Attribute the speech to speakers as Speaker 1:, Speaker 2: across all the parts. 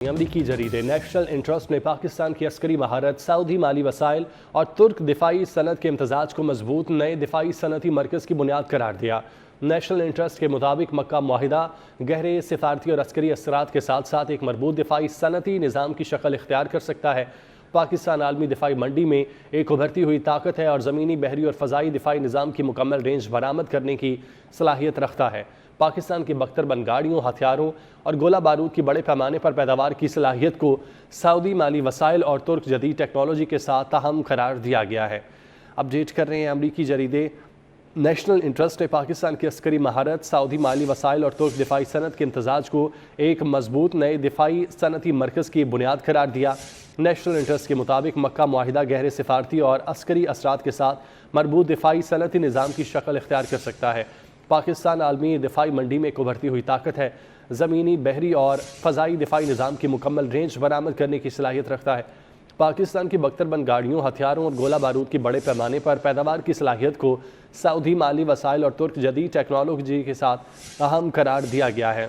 Speaker 1: अमरीकी जरीदे national interest ने पाकिस्तान की अस्करी महारत, सऊदी माली वसाइल और तुर्क दिफाई सनत के इम्तजाज को मजबूत नए दिफाई सनती मरकज़ की बुनियाद करार दिया। नेशनल इंटरेस्ट के मुताबिक मक्का मुआहिदा गहरे सिफारती और अस्करी असरात के साथ साथ एक मरबूत दिफाई सनती निज़ाम की शक्ल इख्तियार कर सकता है। पाकिस्तान आलमी दिफाई मंडी में एक उभरती हुई ताकत है और ज़मीनी, बहरी और फ़ज़ाई दिफाई निज़ाम की मुकम्मल रेंज बरामद करने की सलाहियत रखता है। पाकिस्तान की बख्तरबंद गाड़ियों, हथियारों और गोला बारूद की बड़े पैमाने पर पैदावार की सलाहियत को सऊदी माली वसाइल और तुर्क जदीद टेक्नोलॉजी के साथ अहम करार दिया गया है। अपडेट कर रहे हैं अमरीकी जरीदे नेशनल इंटरेस्ट ने पाकिस्तान की अस्करी महारत, सऊदी माली वसाइल और तुर्क दिफाई सनत के इम्तजाज को एक मजबूत नए दिफाई सनती मरकज़ की बुनियाद करार दिया। नेशनल इंटरेस्ट के मुताबिक मक्का मुआहिदा गहरे सिफारती और अस्करी असरात के साथ मरबूत दिफाई सनती निज़ाम की शक्ल इख्तियार कर सकता है। पाकिस्तान आलमी दिफाई मंडी में एक उभरती हुई ताकत है, ज़मीनी, बहरी और फ़ज़ाई दिफाई निज़ाम की मुकम्मल रेंज बरामद करने की सलाहियत रखता है। पाकिस्तान की बख्तरबंद गाड़ियों, हथियारों और गोला बारूद की बड़े पैमाने पर पैदावार की सलाहियत को सऊदी माली वसाइल और तुर्क जदीद टेक्नोलॉजी के साथ अहम करार दिया गया है।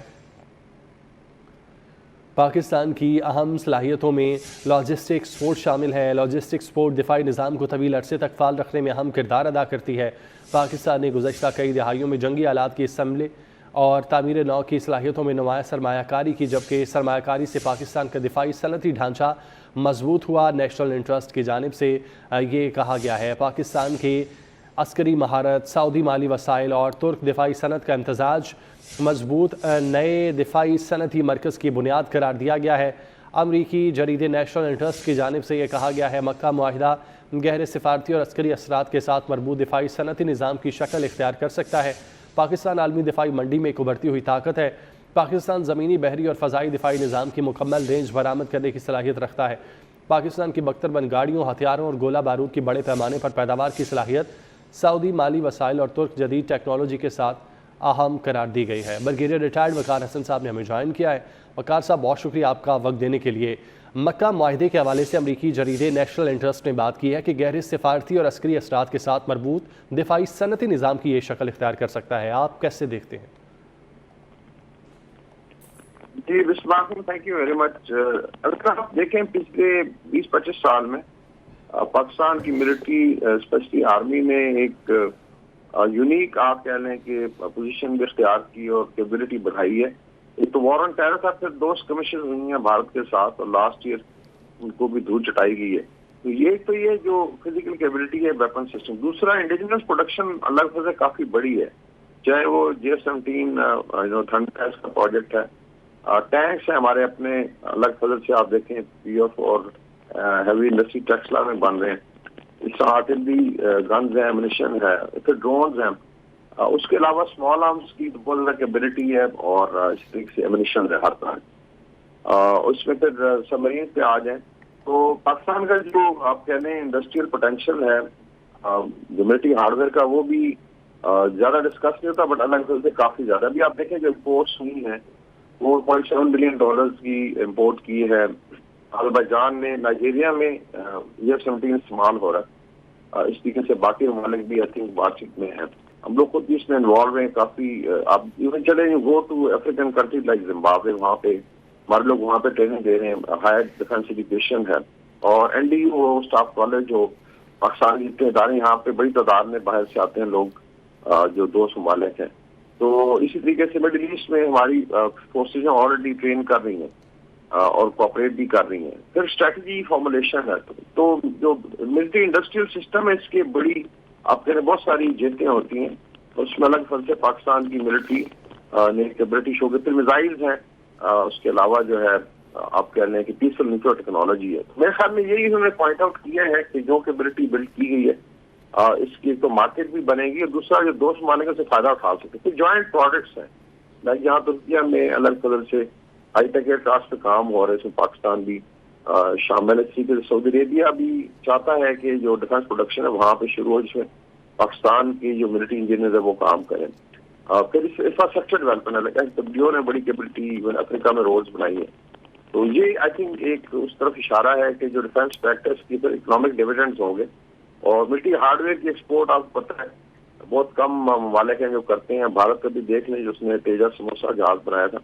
Speaker 1: पाकिस्तान की अहम सलाहियतों में लॉजिस्टिक सपोर्ट शामिल है। लॉजिस्टिक सपोर्ट दिफाई निज़ाम को तवील अरसे तक फ़ाल रखने में अहम किरदार अदा करती है। पाकिस्तान ने गुज़श्ता कई दहाइयों में जंगी आलात की असम्बली और तामीर नौ की सलाहियतों में नुमाया सरमायाकारी की, जबकि सरमायाकारी से पाकिस्तान का दिफाई सनती ढांचा मजबूत हुआ। नेशनल इंटरेस्ट की जानिब से ये कहा गया है पाकिस्तान के अस्करी महारत, सऊदी माली वसाइल और तुर्क दिफाई सनत का इम्तजाज मजबूत नए दिफाई सनती मरकज़ की बुनियाद करार दिया गया है। अमरीकी जरीदे नेशनल इंटरेस्ट की जानिब से यह कहा गया है मक्का मुआहिदा गहरे सिफारती और अस्करी असरात के साथ मरबूत दिफाई सनती निज़ाम की शक्ल इख्तियार कर सकता है। पाकिस्तान आलमी दिफाई मंडी में एक उभरती हुई ताकत है। पाकिस्तान ज़मीनी, बहरी और फ़ज़ाई दिफाई निज़ाम की मुकम्मल रेंज बरामद करने की सलाहियत रखता है। पाकिस्तान की बख्तरबंद गाड़ियों, हथियारों और गोला बारूद की बड़े पैमाने पर पैदावार की सलाहियत सऊदी माली वसाइल और तुर्क जदीद टेक्नोलॉजी के साथ अहम करार दी गई है। ब्रिगेडियर रिटायर्ड वकार हसन साहब ने हमें ज्वाइन किया है। वकार साहब, बहुत शुक्रिया आपका वक्त देने के लिए। मक्का मुआहिदे के हवाले से अमरीकी जरीदे नेशनल इंटरेस्ट ने बात की है कि गहरे सिफारती और अस्करी असरात के साथ मरबूत दिफाई सनती निज़ाम की ये शक्ल इख्तियार कर सकता है। आप कैसे देखते हैं?
Speaker 2: जी बिस्मिल्लाह, थैंक यू वेरी मच। अगर आप देखें पिछले 20-25 साल में पाकिस्तान की मिलिट्री, स्पेशली आर्मी में एक यूनिक, आप कह लें कि पोजीशन भी इख्तियार की और कैपेबिलिटी बढ़ाई है। एक तो वॉर ऑन टेरर था, फिर 2 कमीशन हुई हैं भारत के साथ और लास्ट ईयर उनको भी धूल चटाई गई है। तो ये जो फिजिकल कैपेबिलिटी है वेपन सिस्टम। दूसरा, इंडिजिनस प्रोडक्शन अलग से काफी बड़ी है, चाहे वो JF-17 थंडर का प्रोजेक्ट है, टैंक्स है हमारे अपने अलग फजल से, आप देखें PF और हैवी इंडस्ट्री टेक्सला में बन रहे हैं। इस आर्टिलरी गन्स है, एमुनिशन है, फिर ड्रोन्स हैं। उसके अलावा स्मॉल आर्म्स की बहुत ज़्यादा कैपेबिलिटी है और इस तरीके से एमुनिशन है हर तरह। उसमें फिर सबमरीन पे आ जाए तो पाकिस्तान का जो आप कह लें इंडस्ट्रियल पोटेंशियल है, जो मिलिट्री हार्डवेयर का, वो भी ज़्यादा डिस्कस नहीं होता, बट अलग से काफ़ी ज़्यादा। अभी आप देखें जो इम्पोर्ट्स हुई हैं, $4.7 बिलियन की इम्पोर्ट की है। अज़रबैजान ने, नाइजीरिया में JF-17 इस्तेमाल हो रहा है। इस तरीके से बाकी ममालिक भी आई थिंक बातचीत में है। हम लोग खुद भी इसमें इन्वॉल्व हैं काफ़ी। आप इवन चले go to African country like Zimbabwe, वहाँ पे हमारे लोग वहाँ पे ट्रेनिंग दे रहे हैं। हायर डिफेंस एजुकेशन है और NDU हो, स्टाफ कॉलेज हो, पाकिस्तान की जितने इदारे यहाँ पे बड़ी तादाद में बाहर से आते हैं लोग, जो 2 ममालिक हैं। तो इसी तरीके से मिडिल ईस्ट में हमारी फोर्सेज ऑलरेडी ट्रेन कर रही हैं और कोऑपरेट भी कर रही हैं। फिर स्ट्रेटजी फॉर्मुलेशन है, तो जो मिलिट्री इंडस्ट्रियल सिस्टम है इसके बड़ी आप कह रहे बहुत सारी जेतें होती हैं, तो उसमें अलग फल से पाकिस्तान की मिलिट्री ने कैपेबिलिटी शो की। फिर मिसाइल्स हैं, उसके अलावा जो है आप कह लें कि पीसफुल न्यूक्लियर टेक्नोलॉजी है। मेरे ख्याल में यही उन्होंने पॉइंट आउट किया है कि जो कैपेबिलिटी बिल्ड की गई है इसकी तो मार्केट भी बनेगी और दूसरा जो 2 ममालिक से फायदा उठा सके। फिर ज्वाइंट प्रोडक्ट्स हैं, लाइक यहाँ तुर्किया में अलग फजल से हाईटेक एयरक्राफ्ट पे काम हो रहे हैं, इसमें पाकिस्तान भी शामिल है। इसी के सऊदी अरेबिया भी चाहता है कि जो डिफेंस प्रोडक्शन है वहाँ पे शुरू हो, जिसमें पाकिस्तान की जो मिलिट्री इंजीनियर है वो काम करें। फिर इंफ्रास्ट्रक्चर डेवलपमेंट है, WTO ने बड़ी कैपेबिलिटी इवन अफ्रीका में रोड्स बनाई है। तो ये आई थिंक एक उस तरफ इशारा है कि जो डिफेंस फैक्टर्स की फिर इकोनॉमिक डिविडेंड्स होंगे। और मिलिट्री हार्डवेयर की एक्सपोर्ट आपको पता है बहुत कम ममालिक हैं जो करते हैं। भारत का भी देख लें, जिसने तेजस समोसा जहाज बनाया था,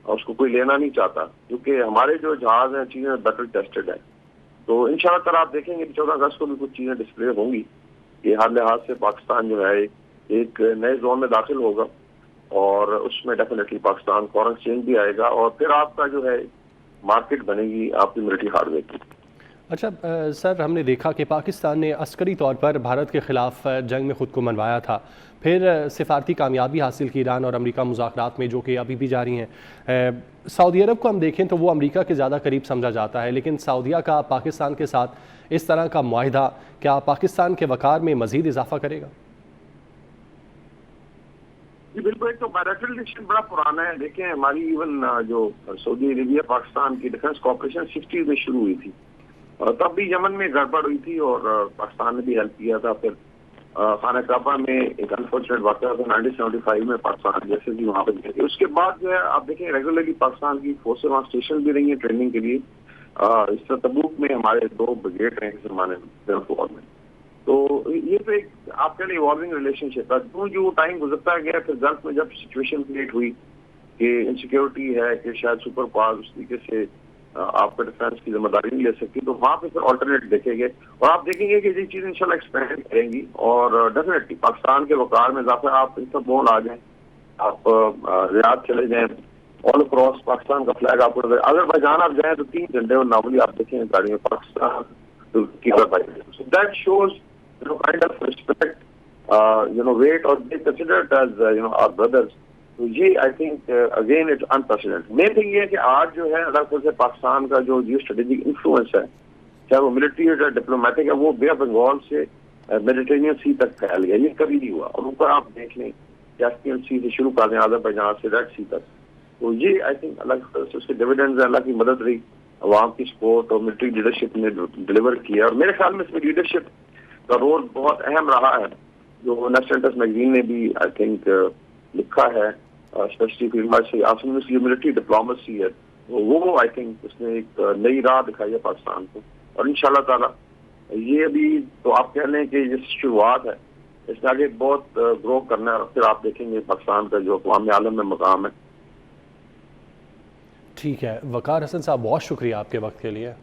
Speaker 2: اور اس کو کوئی لینا نہیں چاہتا، کیونکہ ہمارے جو جہاز ہیں چیزیں بیٹر ٹیسٹڈ ہیں. تو انشاءاللہ تعالیٰ آپ دیکھیں گے 14 اگست کو بھی کچھ چیزیں ڈسپلے ہوں گی کہ ہر لحاظ سے پاکستان جو ہے ایک نئے زون میں داخل ہوگا، اور اس میں ڈیفینیٹلی پاکستان فورن ایکسچینج بھی آئے گا، اور پھر آپ کا جو ہے مارکیٹ بنے گی آپ کی ملٹری ہارڈ ویئر کی.
Speaker 1: اچھا سر، ہم نے دیکھا کہ پاکستان نے عسکری طور پر بھارت کے خلاف جنگ میں خود کو منوایا تھا، پھر سفارتی کامیابی حاصل کی ایران اور امریکہ مذاکرات میں، جو کہ ابھی بھی جاری ہیں. سعودی عرب کو ہم دیکھیں تو وہ امریکہ کے زیادہ قریب سمجھا جاتا ہے، لیکن سعودیہ کا پاکستان کے ساتھ اس طرح کا معاہدہ کیا پاکستان کے وقار میں مزید اضافہ کرے گا؟
Speaker 2: جی بالکل. ایک تو بائیلیٹرل ریلیشن بڑا پرانا ہے. دیکھیں ہماری ایون جو سعودی عربیہ پاکستان کی ڈیفینس کوآپریشن 60 میں شروع ہوئی تھی، تب بھی یمن میں گڑبڑ ہوئی تھی اور پاکستان نے بھی ہیلپ کیا تھا. پھر خانہ کعبہ میں ایک انفارچونیٹ واقعہ تھا 1975 میں، پاکستان جیسے بھی وہاں پہ گئے تھے. اس کے بعد جو ہے آپ دیکھیں ریگولرلی پاکستان کی فورسیں وہاں اسٹیشن بھی رہی ہیں ٹریننگ کے لیے. اس طرح تبوک میں ہمارے 2 بریگیڈ رہے اس زمانے میں. تو یہ تو ایک آپ کہہ لیں ایوالونگ ریلیشن شپ ہے. جو ٹائم گزرتا گیا، پھر گلف میں جب سچویشن کریٹ ہوئی کہ انسیکیورٹی ہے کہ شاید سپر پاور اس طریقے سے آپ کا ڈیفینس کی ذمہ داری نہیں لے سکتی، تو وہاں پہ پھر آلٹرنیٹ دیکھے گئے. اور آپ دیکھیں گے کہ یہ چیزیں انشاءاللہ ایکسپینڈ کریں گی، اور ڈیفینیٹلی پاکستان کے وقار میں اضافہ. آپ ان سب بول آ جائیں، آپ ریاض چلے جائیں، آل اکراس پاکستان کا فلیگ آپ کو اگر بھائی آپ جائیں تو 3 جھنڈے اور نارملی آپ دیکھیں گاڑی میں Pakistan that shows kind of respect, weight, or they consider it as our brothers. تو یہ I think again it's unprecedented. Main thing یہ ہے کہ آج جو ہے اللہ سے پاکستان کا جو جیو اسٹریٹجک انفلوئنس ہے، چاہے وہ ملٹری ہے ڈپلومیٹک ہے، وہ بے آف بنگال سے میڈیٹرینین سی تک پھیل گیا. یہ کبھی نہیں ہوا. اور اوپر آپ دیکھ لیں کیسپین سی سے شروع کر دیں آذربائیجان سے ریڈ سی تک. تو یہ آئی تھنک اللہ سے اس کے ڈویڈنڈز، اللہ کی مدد رہی، عوام کی سپورٹ اور ملٹری لیڈرشپ نے ڈلیور کیا. اور میرے خیال میں اس میں لیڈرشپ کا رول بہت اہم رہا ہے، جو نیشنل انٹرسٹ میگزین نے بھی آئی تھنک لکھا ہے، اسپیشلی ملٹری ڈپلومیسی ہے. وہ آئی تھنک اس نے ایک نئی راہ دکھائی ہے پاکستان کو. اور انشاءاللہ تعالیٰ یہ ابھی تو آپ کہہ لیں کہ یہ شروعات ہے، اس میں آگے بہت گرو کرنا ہے. اور پھر آپ دیکھیں گے پاکستان کا جو اقوام عالم میں مقام ہے.
Speaker 1: ٹھیک ہے وقار حسن صاحب، بہت شکریہ آپ کے وقت کے لیے.